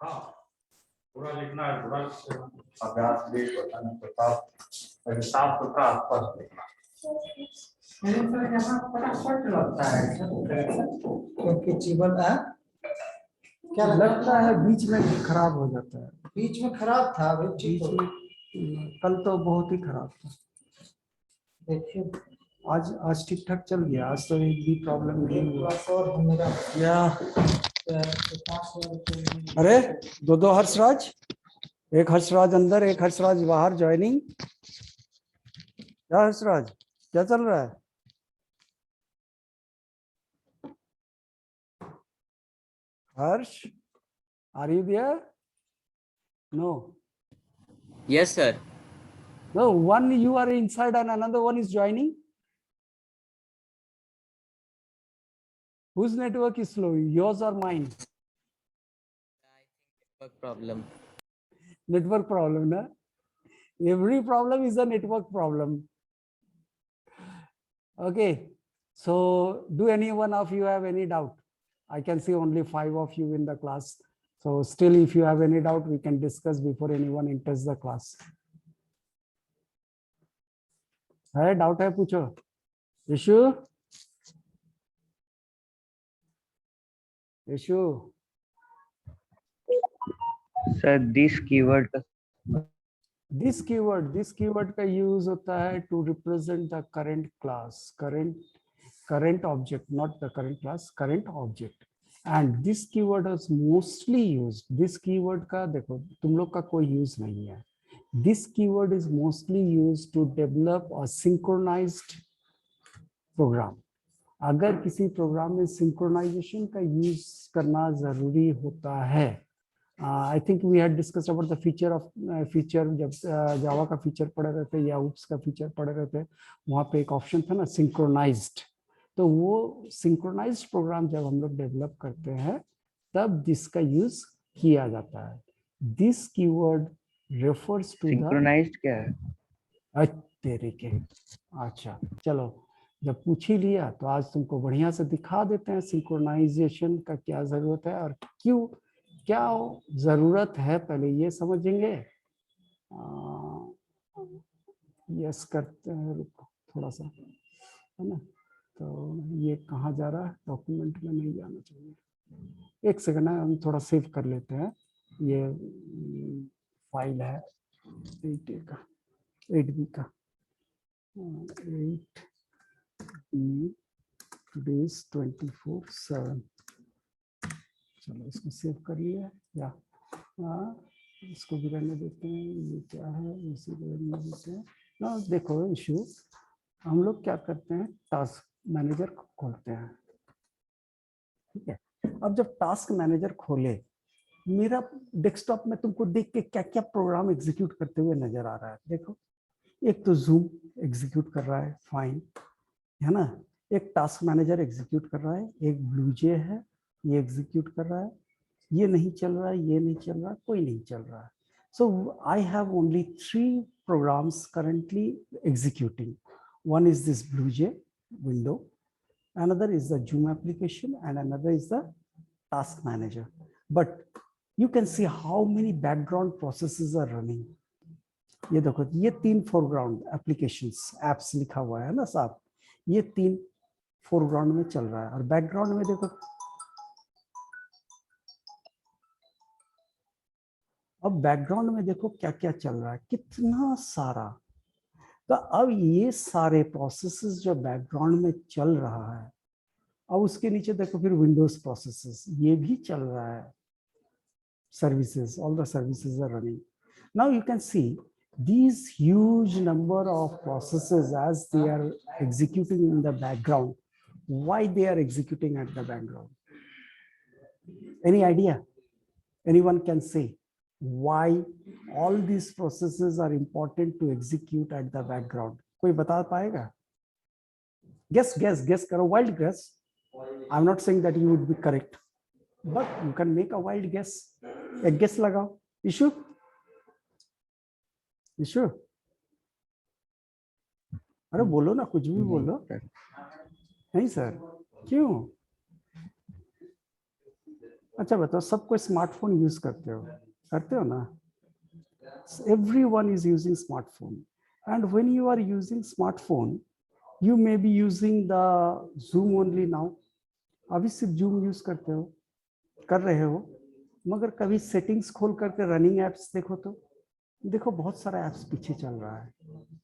हाँ, पूरा लिखना है, पूरा अभ्यास भी साफ सुथरा स्पष्ट लिखना। यहाँ फटाफट लगता है क्योंकि जीवन है क्या लगता है बीच में खराब हो जाता है। बीच में खराब था, बीच में कल तो बहुत ही खराब था। देखिए आज ठीक ठाक चल गया, आज तो एक भी प्रॉब्लम नहीं हुआ। या अरे दो हर्षराज, एक हर्षराज अंदर, एक हर्षराज बाहर ज्वाइनिंग। क्या हर्षराज, क्या चल रहा है? Harsh, are you there? No. Yes, sir. No, one you are inside and another one is joining. Whose network is slow, yours or mine? Network problem. Network problem, na? Every problem is a network problem. Okay, so do any one of you have any doubt? I can see only 5 of you in the class. So still, if you have any doubt, we can discuss before anyone enters the class. है doubt है, पूछो। Issue issue Sir, this keyword. This keyword का use होता है to represent the current class, current object, not the current class, current object. And this keyword is mostly use, this keyword का देखो तुम लोग का कोई यूज नहीं है। This keyword is mostly use to develop a synchronised program. अगर किसी प्रोग्राम में सिंक्रोनाइजेशन का यूज करना जरूरी होता है, I think we had discussed about the feature जब जावा का फीचर पढ़े रहते या उप्स का फीचर पढ़े रहते, वहाँ पे एक ऑप्शन था ना सिंक्रोनाइज्ड। तो वो सिंक्रोनाइज्ड प्रोग्राम जब हम लोग डेवलप करते हैं तब दिस का यूज किया जाता है। This keyword refers to the synchronised क्या है? तेरे के। अच्छा चलो, जब पूछ ही लिया तो आज तुमको बढ़िया से दिखा देते हैं सिंक्रोनाइजेशन का क्या जरूरत है और क्यों, क्या जरूरत है, पहले ये समझेंगे। यस करते हैं, रुको थोड़ा सा, है ना। तो ये कहाँ जा रहा है, डॉक्यूमेंट में नहीं जाना चाहिए। एक सेकंड है, हम थोड़ा सेव कर लेते हैं। ये फाइल है 8A का, 8B का, 8B today's 24/7। चलो इसको सेव कर लिया या इसको भी रहने देते हैं। ये क्या है, इसी को रहने देते हैं ना। देखो इशू, हम लोग क्या करते हैं, टास्क मैनेजर खोलते हैं, ठीक है। अब जब टास्क मैनेजर खोले, मेरा डेस्कटॉप में तुमको देख के क्या क्या प्रोग्राम एग्जीक्यूट करते हुए नजर आ रहा है। देखो, एक तो जूम एग्जीक्यूट कर रहा है, फाइन, है ना। एक टास्क मैनेजर एग्जीक्यूट कर रहा है, एक ब्लूजे है ये एग्जीक्यूट कर रहा है, ये नहीं चल रहा है, ये नहीं चल रहा है, कोई नहीं चल रहा है। So I have only 3 programs currently executing. One is this BlueJ window, another is the Zoom application, and another is the task manager. But you can see how many background processes are running. ये देखो, ये 3 foreground applications apps लिखा हुआ है ना साहब, ये 3 foreground में चल रहा है। और background में देखो, अब बैकग्राउंड में देखो क्या क्या चल रहा है, कितना सारा। तो अब ये सारे प्रोसेसेस जो बैकग्राउंड में चल रहा है, अब उसके नीचे देखो फिर विंडोज प्रोसेसेस ये भी चल रहा है, services, all the services are running. Now you can see these huge number of processes as they are executing in the background. Why they are executing at the background? Any idea? Anyone can say why all these processes are important to execute at the background? कोई बता पाएगा? Guess करो, wild guess. I'm not saying that you would be correct, but you can make a wild guess. एक guess लगाओ। Issue? अरे बोलो ना, कुछ भी बोलो। नहीं सर, क्यों? अच्छा बताओ, सब कोई स्मार्टफोन यूज करते हो ना? Everyone is using smartphone, and when you are using smartphone, you may be using the Zoom only now. अभी सिर्फ Zoom यूज कर रहे हो, मगर कभी सेटिंग्स खोल करके रनिंग एप्स देखो तो देखो बहुत सारा एप्स पीछे चल रहा है।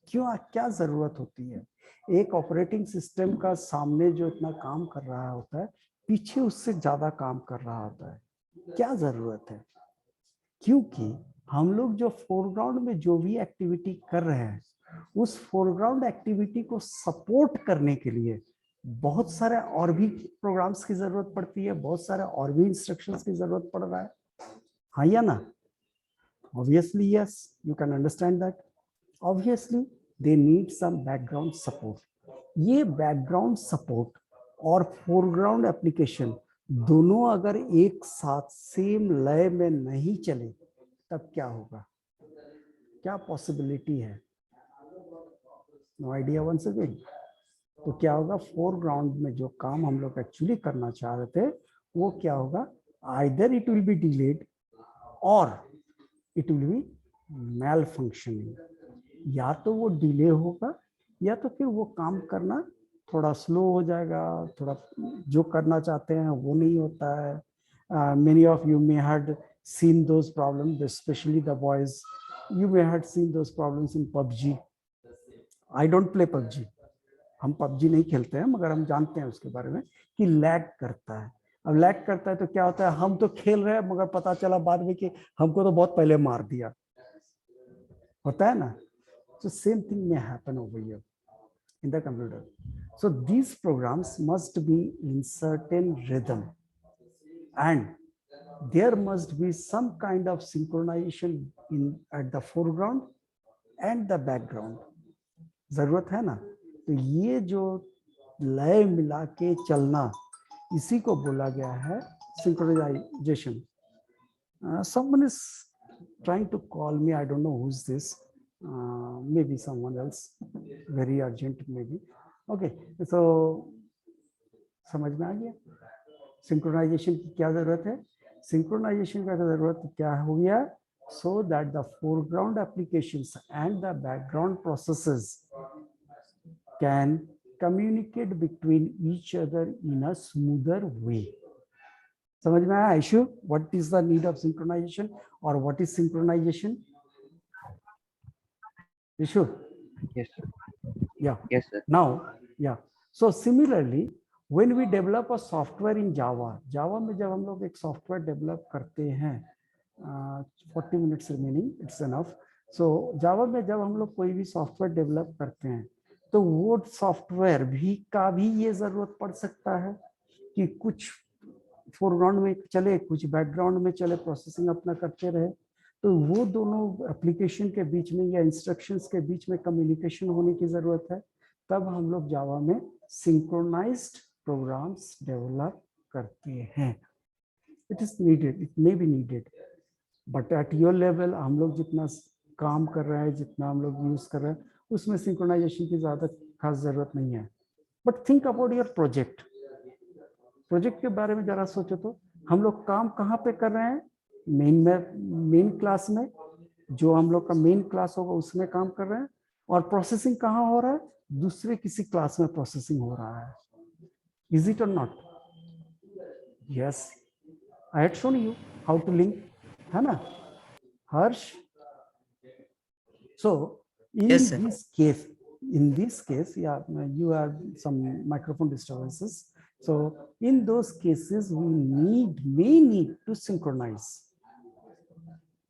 क्यों, क्या जरूरत होती है? एक ऑपरेटिंग सिस्टम का सामने जो इतना काम कर रहा होता है, पीछे उससे ज्यादा काम कर रहा होता है। क्या जरूरत है? क्योंकि हम लोग जो फोरग्राउंड में जो भी एक्टिविटी कर रहे हैं, उस फोरग्राउंड एक्टिविटी को सपोर्ट करने के लिए बहुत सारे और भी प्रोग्राम्स की जरूरत पड़ती है, बहुत सारे और भी इंस्ट्रक्शंस की जरूरत पड़ रहा है। हाँ या ना? Obviously yes, you can understand that. Obviously they need some background support. ये बैकग्राउंड सपोर्ट और फोरग्राउंड एप्लीकेशन दोनों अगर एक साथ सेम लय में नहीं चले, तब क्या होगा? क्या पॉसिबिलिटी है? No idea once again. तो क्या होगा, फोरग्राउंड में जो काम हम लोग एक्चुअली करना चाह रहे थे, वो क्या होगा, either it will be delayed और it will be malfunctioning. या तो वो डिले होगा, या तो फिर वो काम करना थोड़ा स्लो हो जाएगा, थोड़ा जो करना चाहते हैं वो नहीं होता है। Many of you may had seen those problems, especially the boys. You may have seen those problems in PUBG. I don't play PUBG. हम PUBG नहीं खेलते हैं, मगर हम जानते हैं उसके बारे में कि लैग करता है। अब लैग करता है तो क्या होता है, हम तो खेल रहे हैं मगर पता चला बाद में कि हमको तो बहुत पहले मार दिया, होता है ना? So same thing may happen over here in the computer. So these programs must be in certain rhythm, and there must be some kind of synchronization in at the foreground and the background. जरूरत है ना? तो ये जो लय मिला के चलना, इसी को बोला गया है synchronization. Someone is trying to call me. I don't know who's this. Maybe someone else. Very urgent, maybe. Okay. So समझ में आ गया सिंक्रोनाइजेशन की क्या जरूरत है? सिंक्रोनाइजेशन का जरूरत क्या हो गया? So that the foreground applications and the background processes can communicate between each other in a smoother way. समझ में आया Aishu? What is the need of synchronization or what is synchronization? Ishu? Yes, sir. Yeah. Yes, sir. Now, yeah. So similarly, when we develop a software in Java में जब हम लोग एक software develop करते हैं, 40 minutes remaining, it's enough. So Java में जब हम लोग कोई भी सॉफ्टवेयर डेवलप करते हैं, तो वो सॉफ्टवेयर भी का भी ये जरूरत पड़ सकता है कि कुछ फोरग्राउंड में चले, कुछ बैकग्राउंड में चले, प्रोसेसिंग अपना करते रहे। तो वो दोनों एप्लीकेशन के बीच में या इंस्ट्रक्शंस के बीच में कम्युनिकेशन होने की जरूरत है। तब हम लोग जावा में सिंक्रोनाइज्ड प्रोग्राम्स डेवलप करते हैं। It is needed, it may be needed, but at your level हम लोग जितना काम कर रहे हैं, जितना हम लोग यूज कर रहे हैं, उसमें सिंक्रोनाइजेशन की ज्यादा खास जरूरत नहीं है। But think about your project. Project के बारे में जरा सोचो तो, हम लोग काम कहाँ पे कर रहे हैं? मेन क्लास में, जो हम लोग का मेन क्लास होगा उसमें काम कर रहे हैं, और प्रोसेसिंग कहाँ हो रहा है? दूसरे किसी क्लास में प्रोसेसिंग हो रहा है। इज इट और not? Yes, I had shown you how to link, है ना Harsh? So Yes, sir. in this case, yeah, you have some microphone disturbances. So in those cases we may need to synchronize.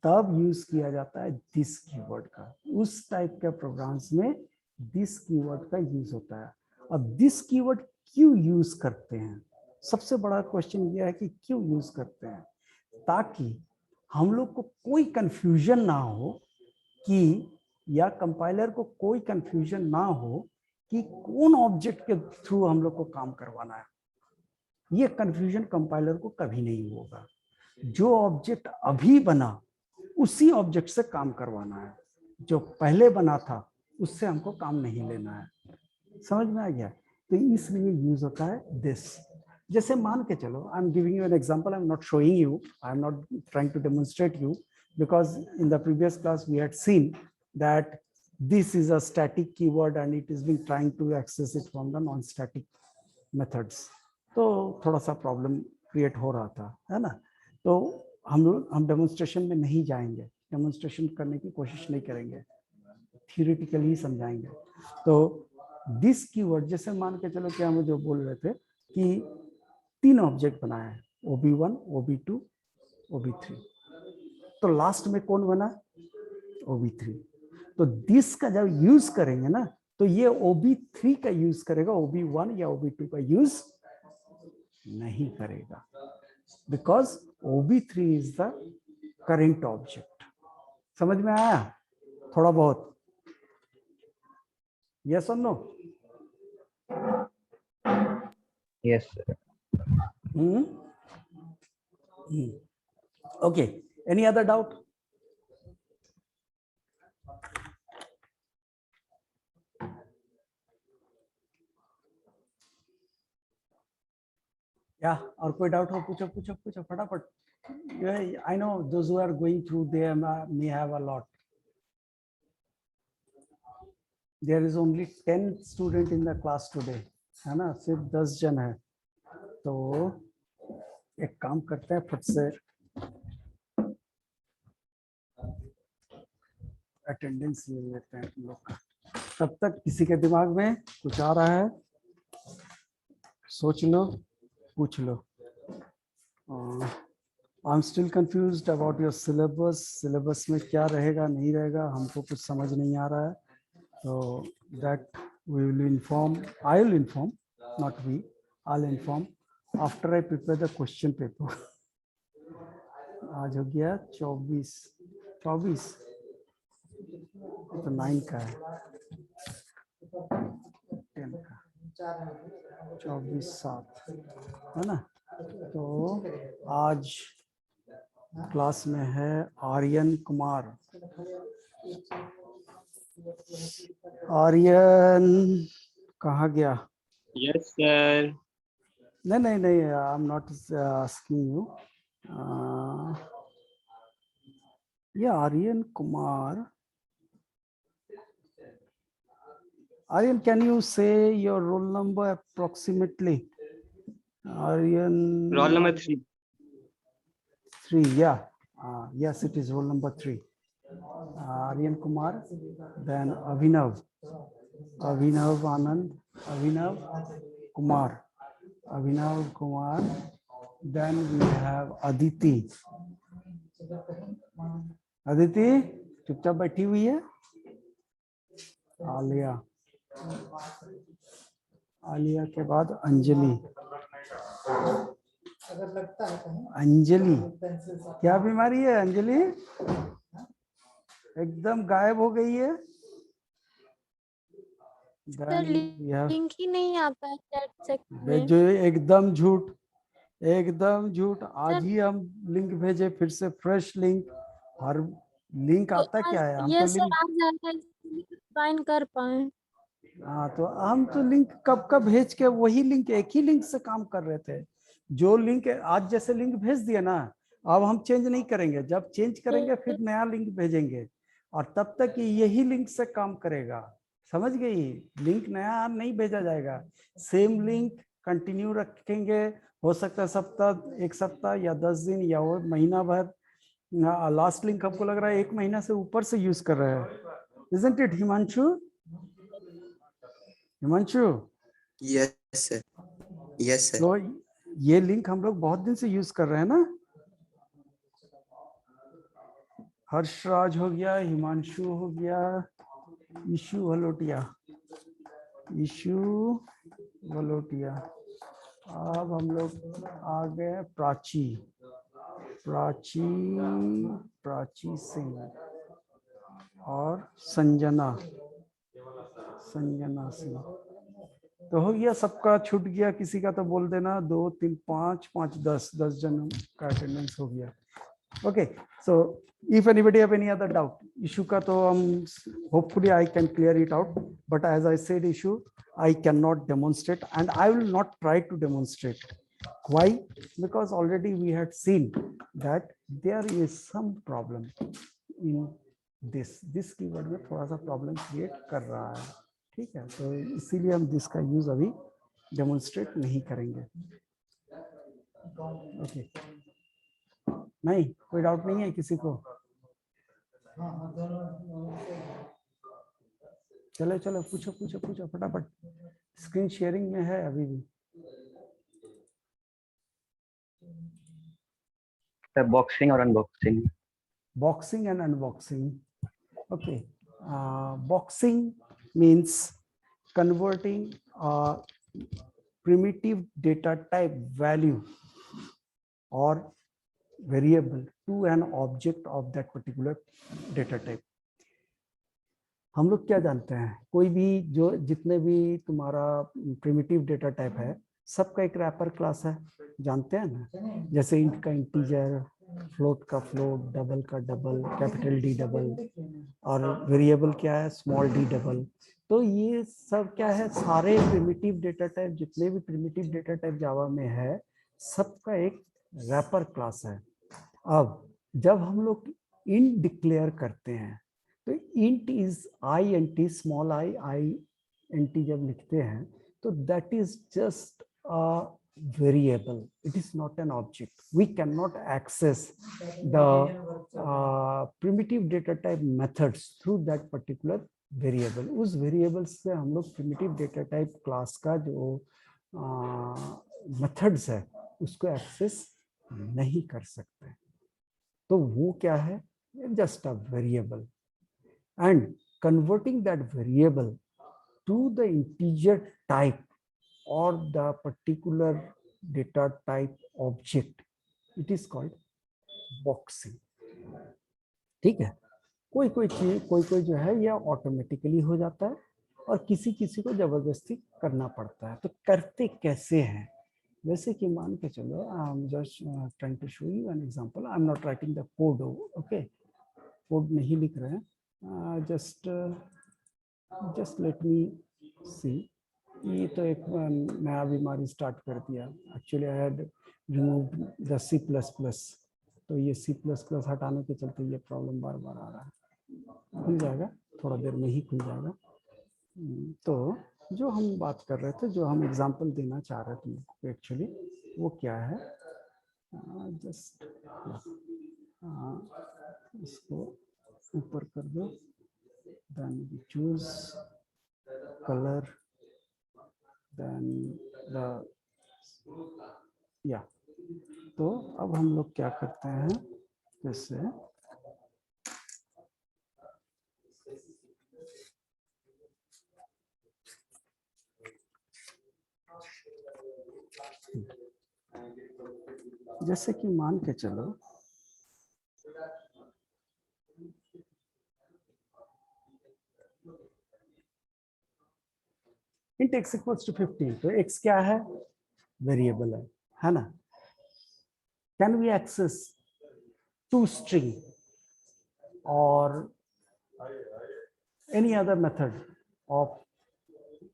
तब use किया जाता है this keyword का। उस type के programmes में दिस कीवर्ड का यूज होता है। अब दिस कीवर्ड क्यों यूज करते हैं? सबसे बड़ा क्वेश्चन यह है कि क्यों यूज करते हैं? ताकि हम लोग को कोई कंफ्यूजन ना हो कि, या कंपाइलर को कोई कंफ्यूजन ना हो कि कौन ऑब्जेक्ट के थ्रू हम लोग को काम करवाना है। ये कंफ्यूजन कंपाइलर को कभी नहीं होगा। जो ऑब्जेक्ट अभी बना उसी ऑब्जेक्ट से काम करवाना है, जो पहले बना था उससे हमको काम नहीं लेना है। समझ में आ गया? तो इसलिए यूज होता है दिस। जैसे मान के चलो, I am giving you an example, I am not showing you, I am not trying to demonstrate you, because in the previous class we had seen that this is a static keyword and it is being trying to access it from the non-static methods. तो थोड़ा सा problem create हो रहा था, है ना? तो हम डेमोन्स्ट्रेशन में नहीं जाएंगे, डेमोन्स्ट्रेशन करने की कोशिश नहीं करेंगे, थियोरेटिकली ही समझाएंगे। तो दिस कीवर्ड, जैसे मान के चलो कि हम जो बोल रहे थे कि 3 ऑब्जेक्ट बनाया है, OB1, OB2, OB3, तो लास्ट में कौन बना? OB3। तो दिस का जब यूज करेंगे ना, तो ये OB3 का यूज करेगा, OB1 या OB2 का यूज नहीं करेगा, because OB3 is the current object. समझ में आया थोड़ा बहुत? यस और no? Yes, sir. Okay, any other doubt? या और कोई डाउट हो? पूछो पूछो पूछो फटाफट। I know those who are going through, they may have a lot. There is only 10 student in the class today, है ना? सिर्फ 10 जन है। तो एक काम करते हैं, फट से अटेंडेंस ले लेते हैं तुम लोग का। तब तक किसी के दिमाग में कुछ आ रहा है, सोच लो, पूछ लो। I am still confused about your syllabus. Syllabus में क्या रहेगा नहीं रहेगा हमको कुछ समझ नहीं आ रहा है। तो that we will inform, I will inform, not we, I will inform after I prepare the question paper. आज हो गया 24 तो 9 का है, 10 का, 24/7 है ना? तो आज क्लास में है आर्यन कुमार। आर्यन कहाँ गया? Yes sir. नहीं नहीं नहीं, आई एम नॉट आस्किंग यू। ये Aryan Kumar. Aryan, can you say your roll number approximately? Aryan. Roll number 3. 3, yeah. Yes, it is roll number 3. Aryan Kumar, then Abhinav Anand, Abhinav Kumar, then we have Aditi, चुपचाप बैठी हुई है। आलिया के बाद अंजलि। अंजलि क्या बीमारी है अंजलि? एकदम गायब हो गई है। लिंक ही नहीं आता है चैट सेक्शन में। जो एकदम झूठ। आज ही हम लिंक भेजे, फिर से फ्रेश लिंक। हर लिंक आता क्या है? हम ये तो सर लिंक आ जाता है, ज्वाइन कर पाए। हाँ, तो हम तो लिंक कब भेज के वही लिंक, एक ही लिंक से काम कर रहे थे। जो लिंक आज जैसे लिंक भेज दिया ना, अब हम चेंज नहीं करेंगे। जब चेंज करेंगे फिर नया लिंक भेजेंगे, और तब तक यही लिंक से काम करेगा। समझ गई? लिंक नया नहीं भेजा जाएगा, सेम लिंक कंटिन्यू रखेंगे। हो सकता है सप्ताह, 1 सप्ताह या 10 दिन या वो महीना भर। लास्ट लिंक हमको लग रहा है 1 महीना से ऊपर से यूज कर रहे हैं। Isn't it, Himanshu? Yes sir, yes sir. तो ये लिंक हम लोग बहुत दिन से यूज कर रहे हैं ना। हर्षराज हो गया, हिमांशु हो गया, ईशु वलोटिया। अब हम लोग आ गए प्राची सिंह और संजना सिंह। तो हो गया, सबका छूट गया। किसी का तो बोल देना। 2 3 5 10 जन का अटेंडेंस हो गया। Okay, so if anybody have any other doubt, issue का तो हम hopefully I can clear it out, but as I said issue, I cannot demonstrate and I will not try to demonstrate. Why? Because already we had seen that there is some problem in this keyword में थोड़ा सा problem create कर रहा है, ठीक है, तो इसीलिए हम दिस का यूज अभी डेमोन्स्ट्रेट नहीं करेंगे। ओके, नहीं कोई डाउट नहीं है किसी को? चलो चलो पूछो पूछो पूछो फटाफट, स्क्रीन शेयरिंग में है अभी भी। बॉक्सिंग और unboxing. Boxing and unboxing. Okay, boxing means converting a primitive data type value or variable to an object of that particular data type. हम लोग क्या जानते हैं, कोई भी जो जितने भी तुम्हारा प्रिमिटिव डेटा टाइप है सबका एक रैपर क्लास है, जानते हैं ना, जैसे इंट का इंटीजर, फ्लोट का फ्लोट, डबल का डबल, कैपिटल डी डबल, और वेरिएबल क्या है, स्मॉल डी डबल। तो ये सब क्या है, सारे प्रिमिटिव डेटा टाइप, जितने भी प्रिमिटिव डेटा टाइप जावा में है सबका एक रैपर क्लास है। अब जब हम लोग इंट डिक्लेयर करते हैं तो int is I N T, small I N T जब लिखते हैं तो that is just a variable, it is not an object. We cannot access the primitive data type methods through that particular variable. उस variable से हम लोग primitive data type class का जो methods है उसको access नहीं कर सकते। तो वो क्या है, just a variable, and converting that variable to the integer type or the particular data type object, it is called boxing। ठीक है, कोई कोई चीज कोई जो है यह ऑटोमेटिकली हो जाता है और किसी किसी को जबरदस्ती करना पड़ता है। तो करते कैसे हैं, वैसे कि मान के चलो, I am just trying to show you an example, I am not writing the code, okay, code नहीं लिख रहे हैं, जस्ट लेट मी सी। ये तो एक नया बीमारी स्टार्ट कर दिया, actually I had removed the C plus plus, तो ये सी प्लस प्लस हटाने के चलते ये प्रॉब्लम बार बार आ रहा है। खुल जाएगा, थोड़ा देर में ही खुल जाएगा। तो जो हम बात कर रहे थे, जो हम एग्जांपल देना चाह रहे थे एक्चुअली, वो क्या है, जस्ट इसको ऊपर कर दो, then we choose colour, then the yeah, तो अब हम लोग क्या करते हैं, जैसे जैसे कि मान के चलो int x equals to 15, तो x क्या है, वेरिएबल है ना। Can we access to string और any other method of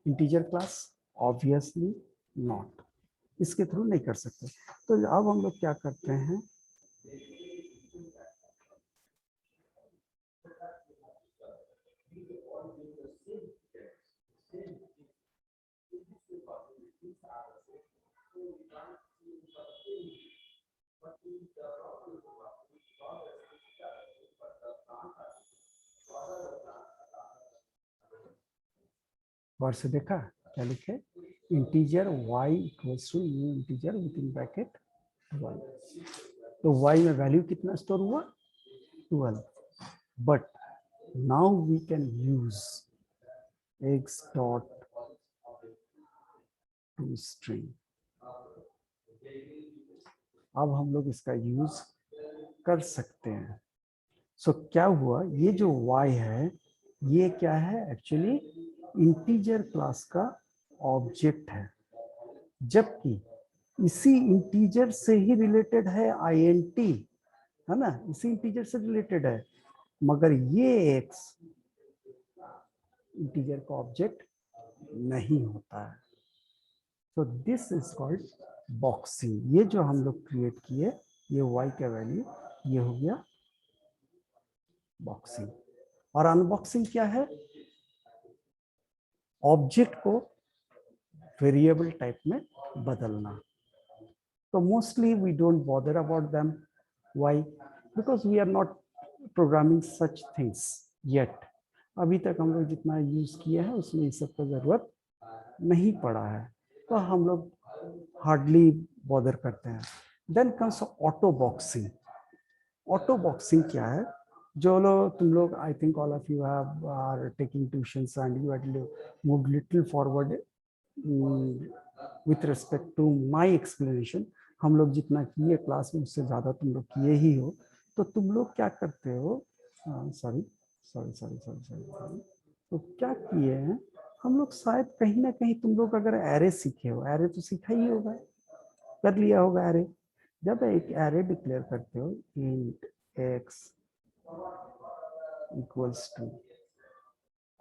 integer class? Obviously not, इसके थ्रू नहीं कर सकते। तो अब हम लोग क्या करते हैं, वर्ड से देखा क्या लिखे, integer y equals to new integer with in bracket 12, तो y में वैल्यू कितना स्टोर हुआ, 12, but now we can use x dot to string. अब हम लोग इसका यूज कर सकते हैं। सो क्या हुआ, ये जो y है ये क्या है, एक्चुअली इंटीजर क्लास का ऑब्जेक्ट है, जबकि इसी इंटीजर से ही रिलेटेड है int, है ना, इसी इंटीजर से रिलेटेड है, मगर ये x इंटीजर का ऑब्जेक्ट नहीं होता है। So this is called boxing. ये जो हम लोग क्रिएट किए, ये y का वैल्यू ये हो गया बॉक्सिंग। और अनबॉक्सिंग क्या है? ऑब्जेक्ट को वेरिएबल टाइप में बदलना। तो mostly we don't bother about them. Why? Because we are not programming such things yet. अभी तक हम लोग जितना यूज किए हैं उसमें इस सब का जरूरत नहीं पड़ा है, तो हम लोग हार्डली बॉदर करते हैं। Then comes auto boxing. Auto boxing क्या है? जो लोग तुम लोग, I think all of you have are taking tuitions and you had moved little forward with respect to my explanation. हम लोग जितना किए क्लास में उससे ज़्यादा तुम लोग किए ही हो। तो तुम लोग क्या करते हो? Sorry sorry sorry sorry sorry. तो क्या किए हैं हम लोग? शायद कहीं ना कहीं तुम लोग अगर एरे सीखे हो, एरे तो सीखा ही होगा, कर लिया होगा एरे। जब एक एरे डिक्लेयर करते हो, int x equals to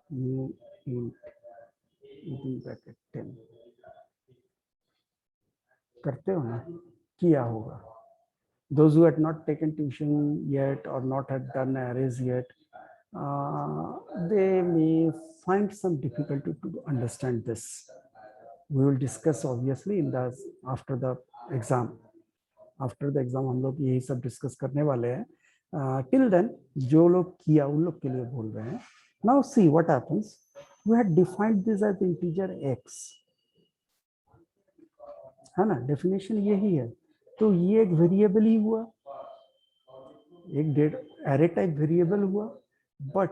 new int within bracket 10, करते हो ना? किया होगा। Those who had not taken tuition yet or not had done arrays yet, they may find some difficulty to understand this. We will discuss obviously in the after the exam. After the exam हम लोग यही सब discuss करने वाले हैं। Till then जो लोग किया उन लोग के लिए बोल रहे हैं। Now see what happens. We had defined this as integer x, है ना? डेफिनेशन यही है। तो ये एक वेरिएबल ही हुआ, एक एरे टाइप वेरिएबल हुआ, but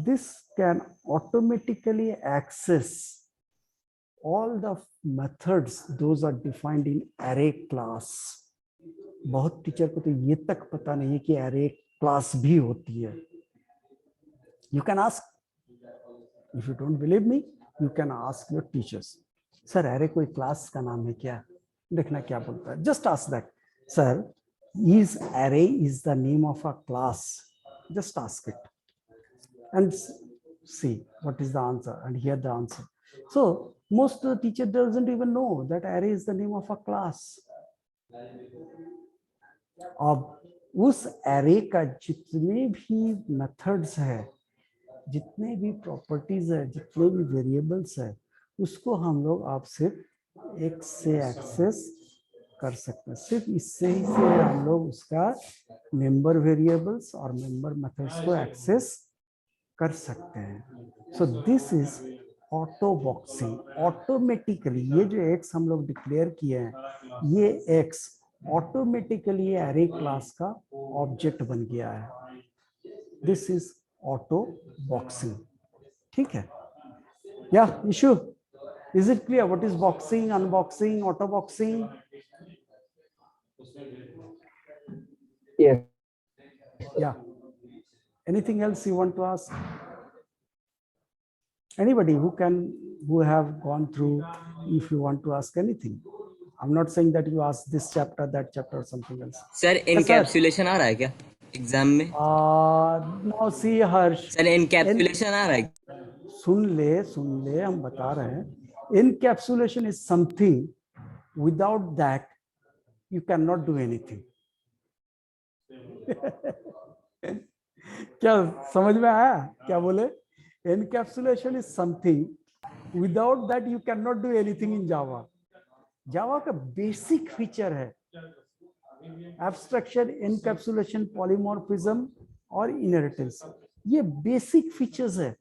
this can automatically access all the methods those are defined in array class. बहुत टीचर को तो ये तक पता नहीं है कि एरे क्लास भी होती है। You can ask, if you don't believe me, you can ask your teachers, sir array कोई क्लास का नाम है क्या? देखना क्या बोलता है। Just ask that, sir is array is the name of a class? Just ask it and see what is the answer and hear the answer. So most of the teacher doesn't even know that array is the name of a class. अब उस array का जितने भी methods है, जितने भी properties है, जितने भी वेरिएबल्स है, उसको हम लोग आप सिर्फ एक से एक्सेस कर सकते हैं। सिर्फ इससे ही से हम लोग उसका मेंबर वेरिएबल्स और मेंबर मेथड्स को एक्सेस कर सकते हैं। So this is auto boxing. Automatically ये जो एक्स हम लोग डिक्लेयर किए हैं, ये एक्स ऑटोमेटिकली एरे क्लास का ऑब्जेक्ट बन गया है। This is auto boxing. ठीक है? या issue, is it clear what is boxing, unboxing, auto boxing? Yes. Yeah. Anything else you want to ask? Anybody who have gone through, if you want to ask anything. I'm not saying that you ask this chapter, that chapter, or something else. Sir encapsulation आ रहा है क्या exam में? Now see Harsh. Sir encapsulation आ रहा है? सुन ले, हम बता रहे हैं। Encapsulation is something without that you cannot do anything. क्या समझ में आया क्या बोले? Encapsulation is something without that you can not do anything in Java. Java का बेसिक फीचर है एब्स्ट्रैक्शन, एनकैप्सुलेशन, पॉलीमॉर्फिज्म और इनहेरिटेंस। ये बेसिक फीचर्स है।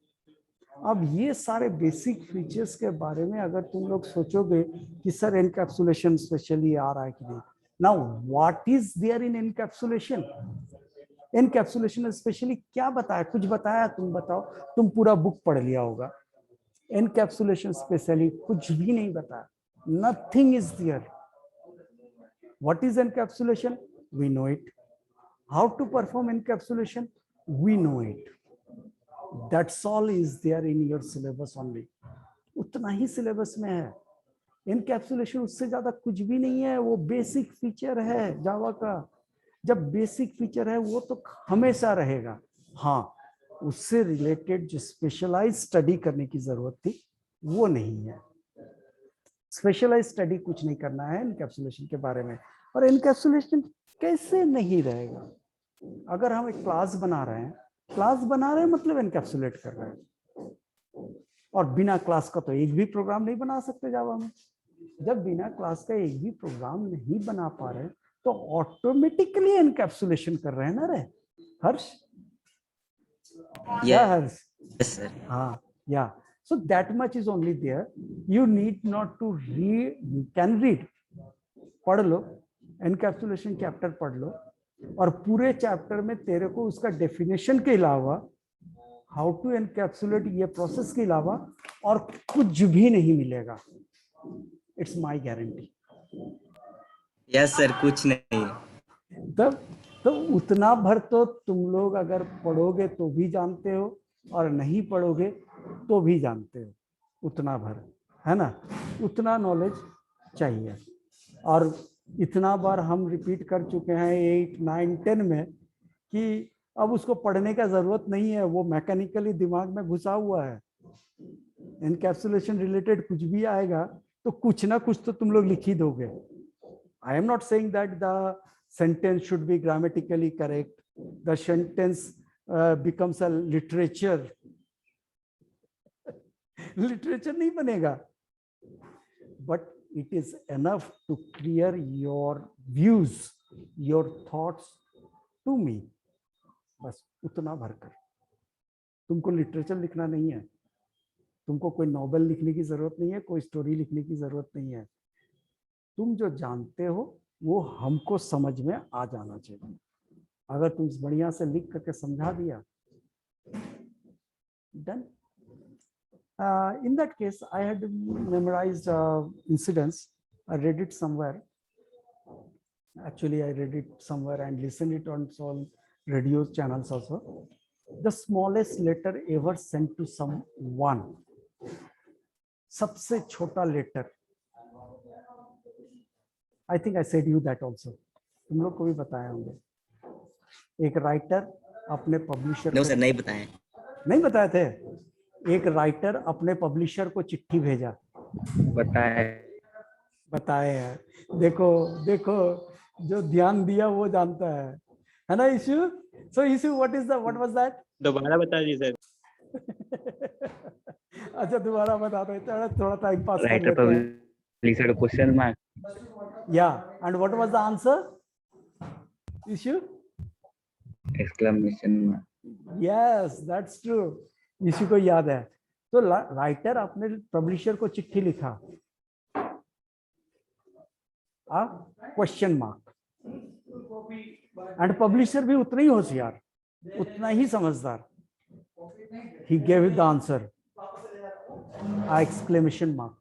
अब ये सारे बेसिक फीचर्स के बारे में अगर तुम लोग सोचोगे कि सर एनकैप्सुलेशन स्पेशली आ रहा है कि नहीं, now what is there in encapsulation? Encapsulation specially क्या बताया? कुछ बताया? तुम बताओ, तुम पूरा बुक पढ़ लिया होगा। एनकैप्सुलेशन स्पेशली कुछ भी नहीं बताया। Nothing is there. What is encapsulation? We know it. How to perform encapsulation? We know it. That's all is there in your syllabus only. उतना ही सिलेबस में है। एनकैप्सुलेशन उससे ज्यादा कुछ भी नहीं है। वो बेसिक फीचर है जावा का। जब बेसिक फीचर है वो तो हमेशा रहेगा। हाँ, उससे रिलेटेड जो स्पेशलाइज स्टडी करने की जरूरत थी वो नहीं है। स्पेशलाइज स्टडी कुछ नहीं करना है एनकैप्सुलेशन के बारे में। और एनकैप्सुलेशन कैसे नहीं रहेगा? अगर हम एक क्लास बना रहे हैं मतलब एनकैप्सुलेट कर रहे हैं। और बिना क्लास का तो एक भी प्रोग्राम नहीं बना सकते जावा में। जब बिना क्लास का एक भी प्रोग्राम नहीं बना पा रहे तो ऑटोमेटिकली एनकैप्सुलेशन कर रहे हैं ना रे हर्ष? या हर्ष? Yes, sir. हाँ, या so that much is only there. You need not to read, you can read. पढ़ लो, एनकैप्सुलेशन चैप्टर पढ़ लो, और पूरे चैप्टर में तेरे को उसका डेफिनेशन के अलावा, हाउ टू एनकैप्सुलेट ये प्रोसेस के अलावा और कुछ भी नहीं मिलेगा। It's my guarantee. Yes, sir. कुछ नहीं। तब तो उतना भर तो तुम लोग अगर पढ़ोगे तो भी जानते हो, और नहीं पढ़ोगे तो भी जानते हो, उतना भर, है ना? उतना नॉलेज चाहिए। और इतना बार हम रिपीट कर चुके हैं 8, 9, 10 में कि अब उसको पढ़ने का जरूरत नहीं है, वो मैकेनिकली दिमाग में घुसा हुआ है। एनकैप्सुलेशन रिलेटेड कुछ भी आएगा तो कुछ ना कुछ तो तुम लोग लिख ही दोगे। आई am not saying that the sentence should be grammatically correct, the sentence becomes a literature. Literature नहीं बनेगा, but it is enough to clear your views, your thoughts to me. बस उतना भरकर। तुमको लिटरेचर लिखना नहीं है, तुमको कोई नॉवेल लिखने की जरूरत नहीं है, कोई स्टोरी लिखने की जरूरत नहीं है। तुम जो जानते हो वो हमको समझ में आ जाना चाहिए। अगर तुम बढ़िया से लिख करके समझा दिया, done. In that case, I had memorized incidents. I read it somewhere. Actually, I read it somewhere and listened it on some radio channels also. The smallest letter ever sent to someone. सबसे छोटा letter. I think I said you that also. तुम लोग को भी बताया होंगे। एक writer अपने पब्लिशर No, sir. नहीं बताएं। नहीं बताए थे? एक राइटर अपने पब्लिशर को चिट्ठी भेजा। बताए हैं। देखो देखो, जो ध्यान दिया वो जानता है ना issue? So issue, what was that? दोबारा बता दीजिए सर। अच्छा दोबारा बता दो, थोड़ा टाइम पास कर Writer लेते हैं। publisher question mark. Yeah, and what was the answer? Issue? Exclamation mark. Yes, that's true. इसी को याद है। तो राइटर अपने पब्लिशर को चिट्ठी लिखा, क्वेश्चन मार्क, एंड पब्लिशर भी उतना ही होशियार, उतना ही समझदार। He gave the answer, exclamation mark.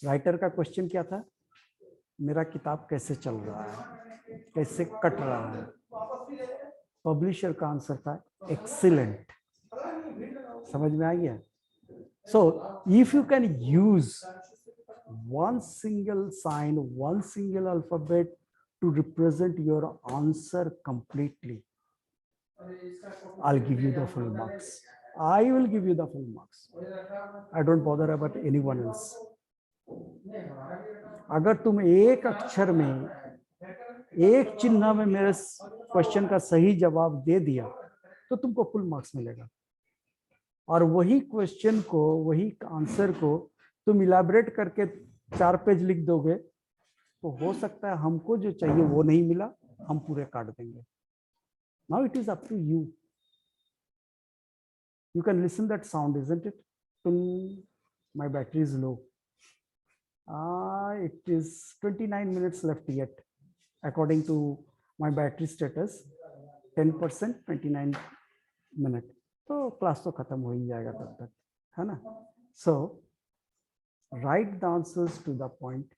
Writer का क्वेश्चन क्या था? मेरा किताब कैसे चल रहा है, कैसे कट रहा है? पब्लिशर का आंसर था एक्सीलेंट। समझ में आ गया? So if you can use one single sign, one single alphabet to represent your answer completely, I'll give you the full marks. I will give you the full marks. I don't bother about anyone else. अगर तुम एक अक्षर में, एक चिन्ह में मेरे question का सही जवाब दे दिया तो तुमको फुल मार्क्स मिलेगा। और वही क्वेश्चन को, वही आंसर को तुम इलैबोरेट करके 4 पेज लिख दोगे तो हो सकता है हमको जो चाहिए वो नहीं मिला, हम पूरे काट देंगे। Now it is up to you. You can listen that sound, isn't it? My battery is low. It is 29 minutes left yet, according to my battery status. 10%, 29 minutes. तो क्लास तो खत्म हो ही जाएगा तब तक, है ना? So write the answers to the point.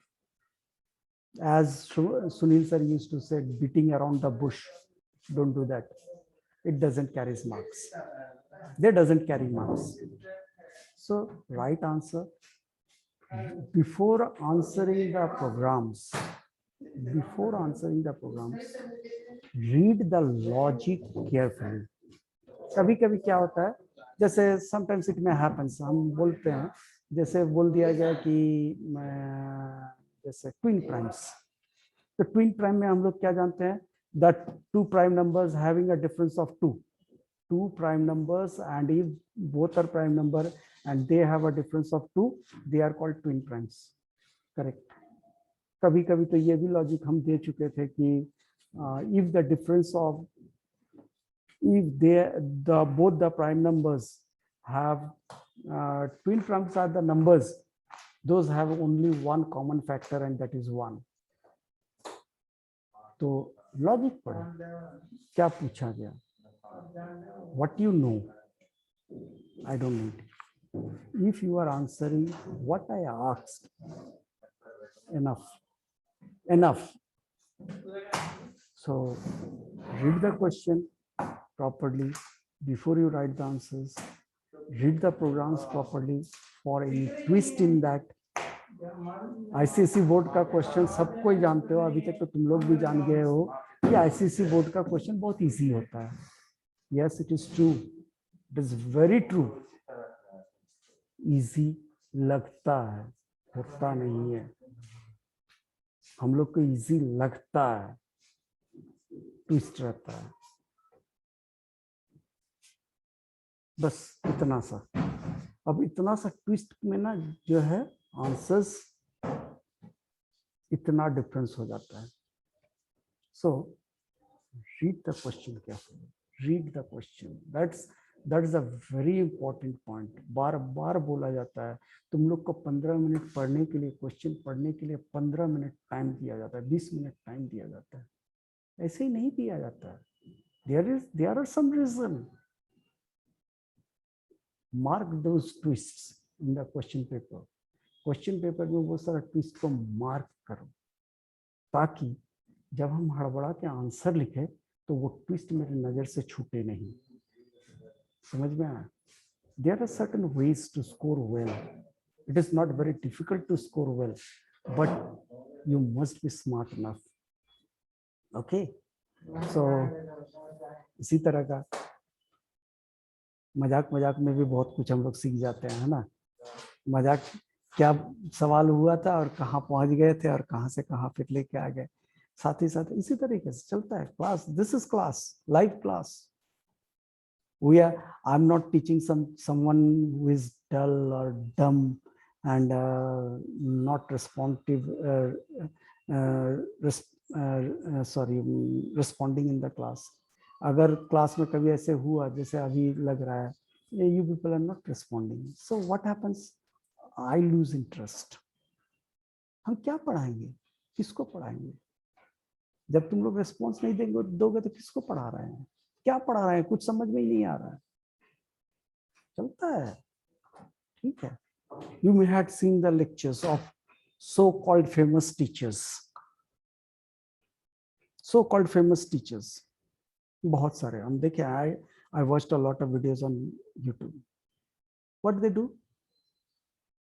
As Sunil sir used to say, beating around the bush. Don't do that. It doesn't carry marks. They doesn't carry marks. So right answer. Before answering the programs, read the logic carefully. कभी कभी क्या होता है, जैसे sometimes it में happens, हम बोलते हैं, जैसे बोल दिया गया कि जैसे ट्विन प्राइम्स, तो ट्विन प्राइम में हम लोग क्या जानते हैं, that two prime numbers having a difference of two prime numbers, and if both are prime number and they have a difference of 2, they are called twin primes. Correct. कभी कभी तो ये भी लॉजिक हम दे चुके थे कि if the difference of, if both the prime numbers have twin primes are the numbers, those have only one common factor and that is 1. तो लॉजिक पढ़े, क्या पूछा गया, what you know, I don't need. If you are answering what I asked, enough. So read the question properly before you write the answers. Read the programs properly for any twist in that. ICSE board का question सबको ही जानते हो, अभी तक तो तुम लोग भी जान गए हो कि ICSE बोर्ड का क्वेश्चन बहुत इजी होता है. Yes, it is true. It is very true. Easy लगता है, होता नहीं है. हम लोग को इजी लगता है, ट्विस्ट रहता है. बस इतना सा. अब इतना सा ट्विस्ट में ना जो है आंसर्स इतना डिफरेंस हो जाता है. So read the question carefully. Read the question. That is a very important point. बार बार बोला जाता है, तुम लोग को 15 मिनट पढ़ने के लिए, क्वेश्चन पढ़ने के लिए 15 मिनट टाइम दिया जाता है, 20 मिनट टाइम दिया जाता है. ऐसे ही नहीं दिया जाता है. There are some reason. Mark those twists in the question paper. Question paper में वो सारा ट्विस्ट को मार्क करो, ताकि जब हम हड़बड़ा के आंसर लिखे तो वो ट्विस्ट मेरे नजर से छूटे नहीं. समझ में आया? There are certain ways to score well. It is not very difficult to score well, but you must be smart enough. Okay? So इसी तरह का मजाक में भी बहुत कुछ हम लोग सीख जाते हैं, है ना? मजाक क्या सवाल हुआ था और कहाँ पहुंच गए थे और कहाँ से कहाँ फिर लेके आ गए. साथ ही साथ इसी तरीके से चलता है class. This is class, live class. I'm not teaching someone who is dull or dumb and not responsive, responding in the class. अगर क्लास में कभी ऐसे हुआ जैसे अभी लग रहा है, you people are not responding, so what happens? I lose interest. हम क्या पढ़ाएंगे, किसको पढ़ाएंगे? जब तुम लोग रिस्पॉन्स नहीं दोगे तो किसको पढ़ा रहे हैं, क्या पढ़ा रहे हैं, कुछ समझ में ही नहीं आ रहा है. चलता है, ठीक है. You may have seen the lectures of so-called famous teachers. So-called famous teachers. बहुत सारे हम देखे. I watched a lot of videos on YouTube. What they do?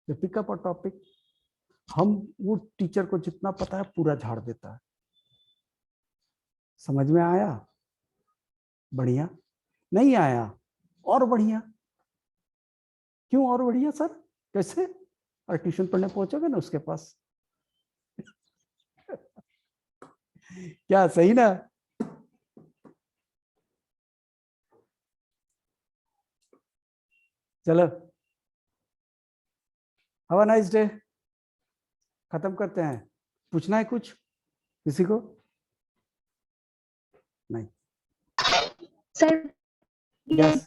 They pick up a topic. हम वो टीचर को जितना पता है पूरा झाड़ देता है. समझ में आया? बढ़िया. नहीं आया? और बढ़िया. क्यों और बढ़िया सर? कैसे? और ट्यूशन पढ़ने पहुंचोगे ना उसके पास. क्या सही ना? चलो, हैव अ नाइस डे. खत्म करते हैं. पूछना है कुछ किसी को? नहीं. Sir yes.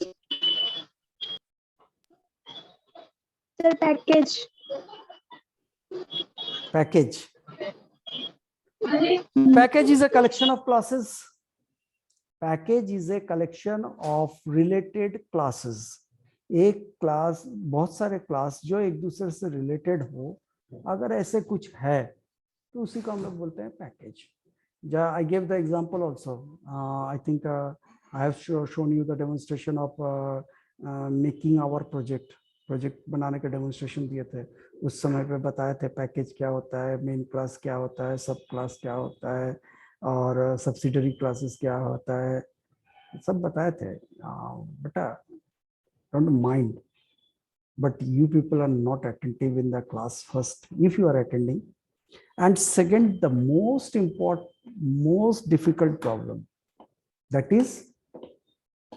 Sir package is a collection of classes. Package is a collection of related classes. एक क्लास, बहुत सारे क्लास जो एक दूसरे से रिलेटेड हो, अगर ऐसे कुछ है तो उसी को हम लोग बोलते हैं package. I gave the example also. I think I have shown you the demonstration of making our project. Project बनाने के डेमोन्स्ट्रेशन दिए थे. उस समय पे बताए थे पैकेज क्या होता है, मेन क्लास क्या होता है, सब क्लास क्या होता है और सब्सिडरी क्लासेस क्या होता है, सब बताए थे. बेटा don't mind, but you people are not attentive in the class first, if you are attending. And second, the most important, most difficult problem, that is,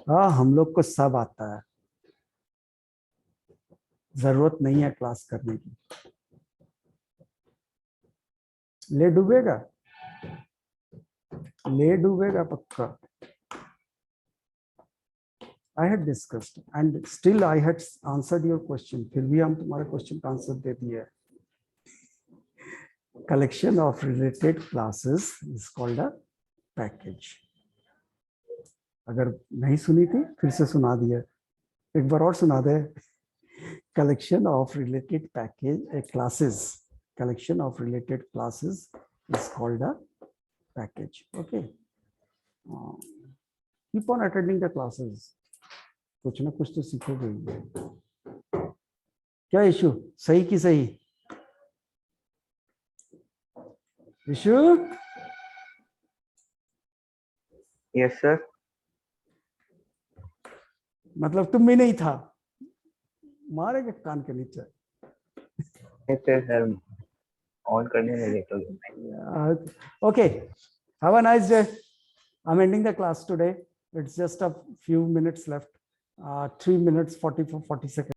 हम लोग को सब आता है, जरूरत नहीं है क्लास करने की। ले डूबेगा पक्का। I had discussed and still I had answered your question, फिर भी हम तुम्हारे क्वेश्चन का आंसर दे दिए। Collection of related classes is called a package. अगर नहीं सुनी थी फिर से सुना दिया, एक बार और सुना दे। Collection of related classes. Collection of related classes is called a package. Okay. Keep on attending the classes. कुछ ना कुछ तो सीखोगे। क्या इशू, सही की सही? इशू? Yes sir. मतलब तुम भी नहीं था, मारेगा कान के नीचे। सर ऑन करने में लेट हो गया। Okay, have a nice day. I'm ending the class today. It's just a few minutes left. 3 minutes 40 seconds.